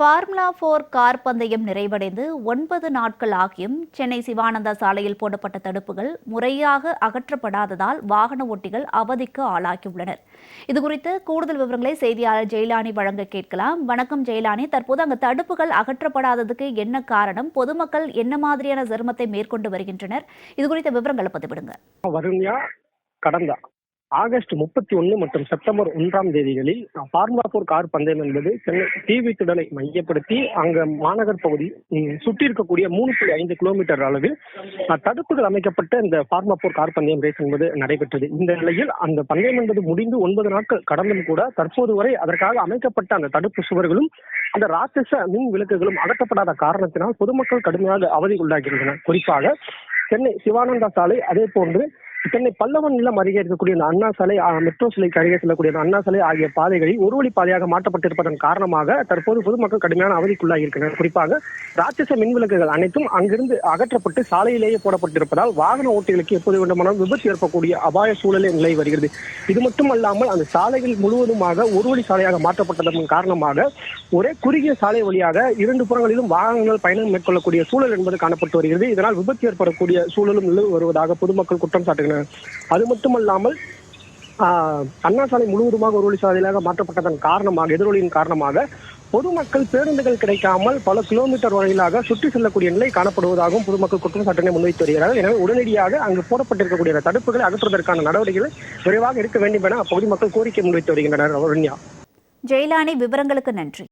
Formula 4 car பந்தயம் நிறைவடைந்து 9 நாட்கள் ஆகியும் சென்னை சிவானந்தா சாலையில் போடப்பட்ட தடுப்புகள் முறையாக அகற்றப்படாததால் வாகன ஓட்டிகள் அவதிக்கு ஆளாகியுள்ளனர். இதுகுறித்து கூடுதல் விவரங்களை செய்தியாளர் ஜெயலானி வழங்க கேட்கலாம். வணக்கம் ஜெயலானி, தற்போது அங்கு தடுப்புகள் அகற்றப்படாததுக்கு என்ன காரணம்? பொதுமக்கள் என்ன மாதிரியான சிரமத்தை மேற்கொண்டு வருகின்றனர்? இதுகுறித்த விவரங்களை பதிவிடுங்க. கடந்த ஆகஸ்ட் 31 மற்றும் செப்டம்பர் 1ஆம் தேதிகளில் ஃபார்முலா 4 கார் பந்தயம் என்பது சென்னை டிவி திடலை மையப்படுத்தி அங்க மாநகர் பகுதி சுற்றி இருக்கக்கூடிய 3.5 கிலோமீட்டர் அளவில் தடுப்புகள் அமைக்கப்பட்ட இந்த ஃபார்முலா 4 கார் பந்தயம் ரேஸ் என்பது நடைபெற்றது. இந்த நிலையில் அந்த பந்தயம் என்பது முடிந்து 9 நாட்கள் கடந்தும் கூட தற்போது வரை அதற்காக அமைக்கப்பட்ட அந்த தடுப்பு சுவர்களும் அந்த ராட்சச மின் விளக்குகளும் அகற்றப்படாத காரணத்தினால் பொதுமக்கள் கடுமையாக அவதிக்குள்ளாகின்றனர். குறிப்பாக சென்னை சிவானந்தா சாலை, அதே போன்று சென்னை பல்லவன் நிலம் அருகே இருக்கக்கூடிய அந்த அண்ணா சாலை, மெட்ரோ சிலைக்கு அருகே செல்லக்கூடிய அண்ணா சாலை ஆகிய பாதைகளில் ஒரு வழி பாதையாக மாற்றப்பட்டிருப்பதன் காரணமாக தற்போது பொதுமக்கள் கடுமையான அவதிக்குள்ளாகி இருக்கிறனர். குறிப்பாக ராட்சச மின் விளக்குகள் அனைத்தும் அங்கிருந்து அகற்றப்பட்டு சாலையிலேயே போடப்பட்டிருப்பதால் வாகன ஓட்டிகளுக்கு எப்போது வேண்டுமானாலும் விபத்து ஏற்படக்கூடிய அபாய சூழலே நிலை வருகிறது. இது மட்டுமல்லாமல் அந்த சாலைகள் முழுவதுமாக ஒரு வழி சாலையாக மாற்றப்பட்டதன் காரணமாக ஒரே குறுகிய சாலை வழியாக 2 புறங்களிலும் வாகனங்கள் பயணம் மேற்கொள்ளக்கூடிய சூழல் என்பது காணப்பட்டு வருகிறது. இதனால் விபத்து ஏற்படக்கூடிய சூழலும் நிலவு வருவதாக பொதுமக்கள் குற்றம் சாட்டுகின்றனர். அது மட்டுமல்லாமல் அண்ணா சாலை முழுவதுமாக ஒரு வழி சாலையாக மாற்றப்பட்டதன் காரணமாக, எதிரொலியின் காரணமாக பொதுமக்கள் பேருந்துகள் கிடைக்காமல் பல கிலோமீட்டர் வரையிலாக சுற்றி செல்லக்கூடிய நிலை காணப்படுவதாகவும் பொதுமக்கள் குற்றம் சாட்டினை முன்வைத்து வருகிறார்கள். எனவே உடனடியாக அங்கு போடப்பட்டிருக்கக்கூடிய தடுப்புகளை அகற்றுவதற்கான நடவடிக்கைகள் விரைவாக இருக்க வேண்டும் என அப்பகுதி மக்கள் கோரிக்கை முன்வைத்து வருகின்றனர். ஜெயலானி, விவரங்களுக்கு நன்றி.